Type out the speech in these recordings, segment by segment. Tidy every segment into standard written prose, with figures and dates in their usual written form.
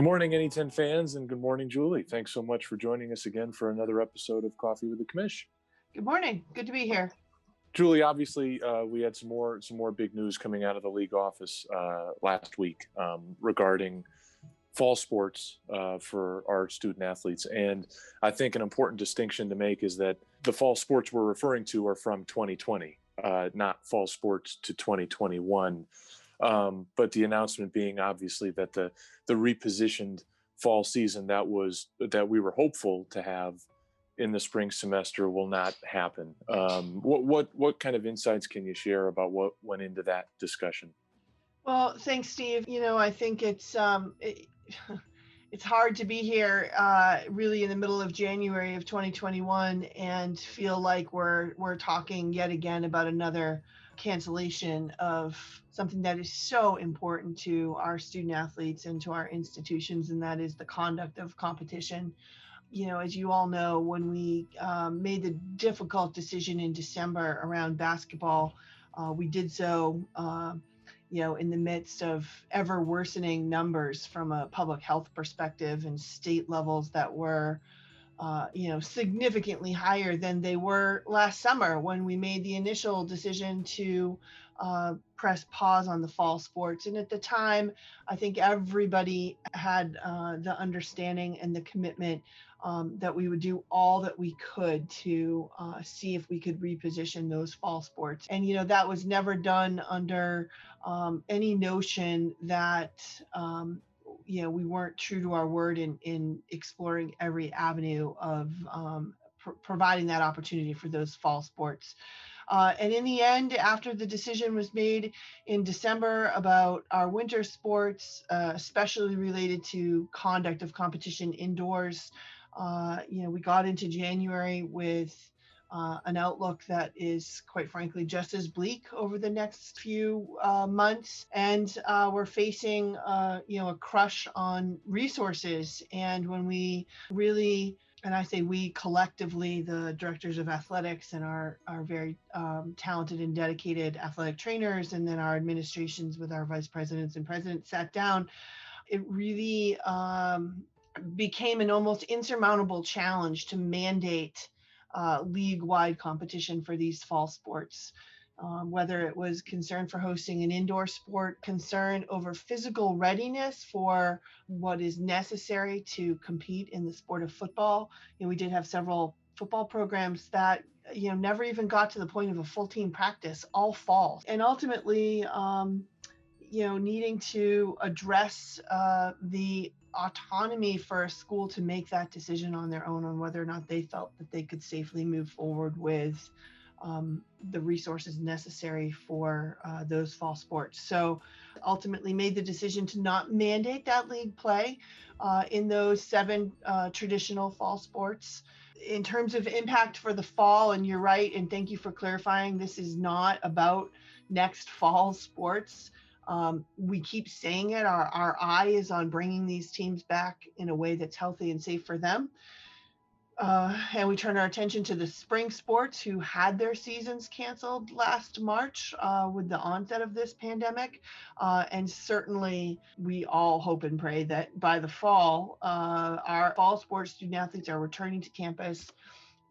Good morning, NE10 fans, and good morning, Julie. Thanks so much for joining us again for another episode of Coffee with the Commish. Good morning. Good to be here. Julie, obviously, we had some more big news coming out of the league office last week regarding fall sports for our student athletes. And I think an important distinction to make is that the fall sports we're referring to are from 2020, not fall sports to 2021. But the announcement being obviously that the repositioned fall season that we were hopeful to have in the spring semester will not happen. What kind of insights can you share about what went into that discussion? Well, thanks, Steve. I think it's hard to be here really in the middle of January of 2021 and feel like we're talking yet again about another cancellation of something that is so important to our student athletes and to our institutions, and that is the conduct of competition. As you all know, when we made the difficult decision in December around basketball, we did so in the midst of ever worsening numbers from a public health perspective and state levels that were significantly higher than they were last summer when we made the initial decision to press pause on the fall sports. And at the time, I think everybody had the understanding and the commitment that we would do all that we could to see if we could reposition those fall sports. And, that was never done under any notion that we weren't true to our word in exploring every avenue of providing that opportunity for those fall sports. And in the end, after the decision was made in December about our winter sports, especially related to conduct of competition indoors, we got into January with an outlook that is, quite frankly, just as bleak over the next few months. And we're facing, a crush on resources. And when we really, and I say we collectively, the directors of athletics and our very talented and dedicated athletic trainers, and then our administrations with our vice presidents and presidents sat down, it really became an almost insurmountable challenge to mandate league-wide competition for these fall sports, whether it was concern for hosting an indoor sport, concern over physical readiness for what is necessary to compete in the sport of football. We did have several football programs that never even got to the point of a full team practice all fall, and ultimately needing to address the autonomy for a school to make that decision on their own on whether or not they felt that they could safely move forward with the resources necessary for those fall sports. So ultimately made the decision to not mandate that league play in those 7 traditional fall sports. In terms of impact for the fall, and you're right, and thank you for clarifying, this is not about next fall sports. We keep saying it, our eye is on bringing these teams back in a way that's healthy and safe for them. And we turn our attention to the spring sports who had their seasons canceled last March with the onset of this pandemic. And certainly we all hope and pray that by the fall, our fall sports student athletes are returning to campus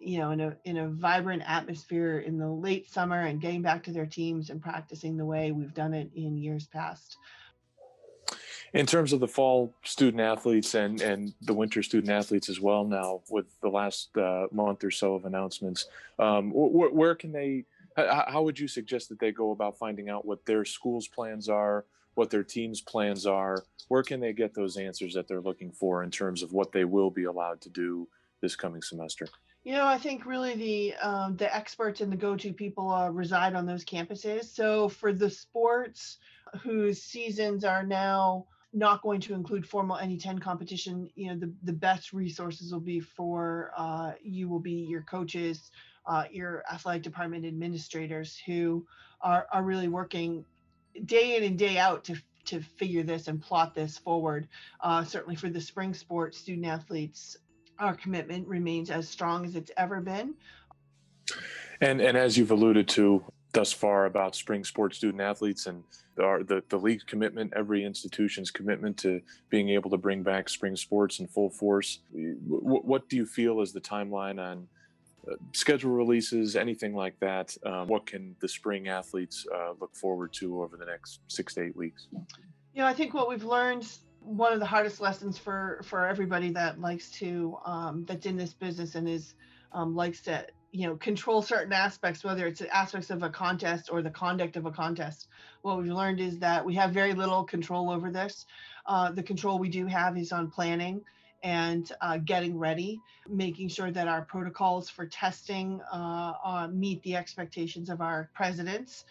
in a vibrant atmosphere in the late summer and getting back to their teams and practicing the way we've done it in years past. In terms of the fall student athletes and the winter student athletes as well now, with the last month or so of announcements, where can they, how would you suggest that they go about finding out what their school's plans are, what their team's plans are? Where can they get those answers that they're looking for in terms of what they will be allowed to do this coming semester? I think really the experts and the go-to people reside on those campuses. So for the sports whose seasons are now not going to include formal NE10 competition, the best resources will be your coaches, your athletic department administrators who are really working day in and day out to figure this and plot this forward. Certainly for the spring sports student athletes, our commitment remains as strong as it's ever been. And as you've alluded to, thus far about spring sports student athletes and the league's commitment, every institution's commitment to being able to bring back spring sports in full force. What do you feel is the timeline on schedule releases, anything like that? What can the spring athletes look forward to over the next 6 to 8 weeks? I think what we've learned, one of the hardest lessons for everybody that likes to that's in this business and is likes to control certain aspects, whether it's aspects of a contest or the conduct of a contest. What we've learned is that we have very little control over this. The control we do have is on planning and getting ready, making sure that our protocols for testing meet the expectations of our presidents,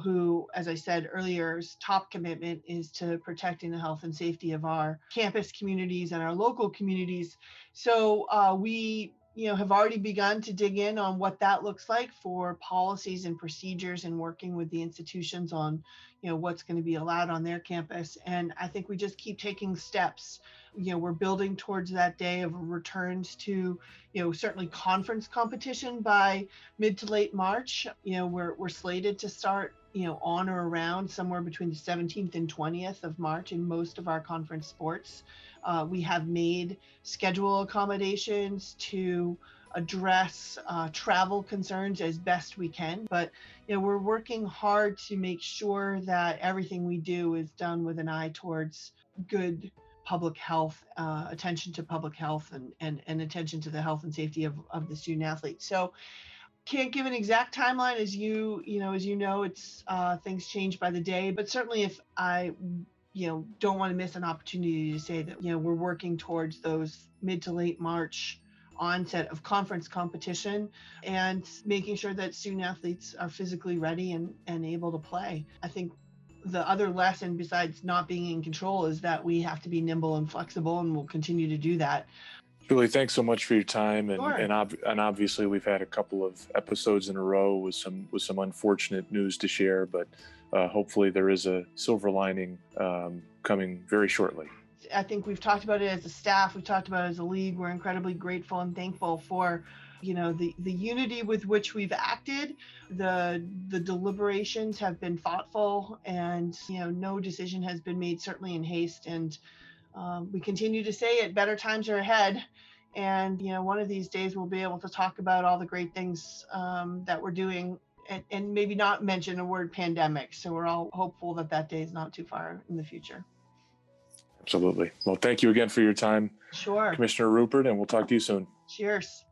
who, as I said earlier, top commitment is to protecting the health and safety of our campus communities and our local communities. So we have already begun to dig in on what that looks like for policies and procedures and working with the institutions on, what's going to be allowed on their campus. And I think we just keep taking steps. We're building towards that day of returns to, certainly conference competition by mid to late March. We're slated to start, on or around somewhere between the 17th and 20th of March in most of our conference sports. We have made schedule accommodations to address travel concerns as best we can, but we're working hard to make sure that everything we do is done with an eye towards good public health, attention to public health, and attention to the health and safety of the student athletes. So can't give an exact timeline, as it's things change by the day, but certainly if I don't want to miss an opportunity to say that, we're working towards those mid to late March onset of conference competition and making sure that student athletes are physically ready and able to play. I think the other lesson, besides not being in control, is that we have to be nimble and flexible, and we'll continue to do that. Julie, thanks so much for your time, Sure. and obviously we've had a couple of episodes in a row with some unfortunate news to share, but hopefully there is a silver lining coming very shortly. I think we've talked about it as a staff, we've talked about it as a league. We're incredibly grateful and thankful for the unity with which we've acted. The deliberations have been thoughtful, and no decision has been made certainly in haste. And we continue to say it, better times are ahead. And one of these days we'll be able to talk about all the great things that we're doing, and maybe not mention a word pandemic. So we're all hopeful that day is not too far in the future. Absolutely. Well, thank you again for your time, Sure. Commissioner Ruppert, and we'll talk to you soon. Cheers.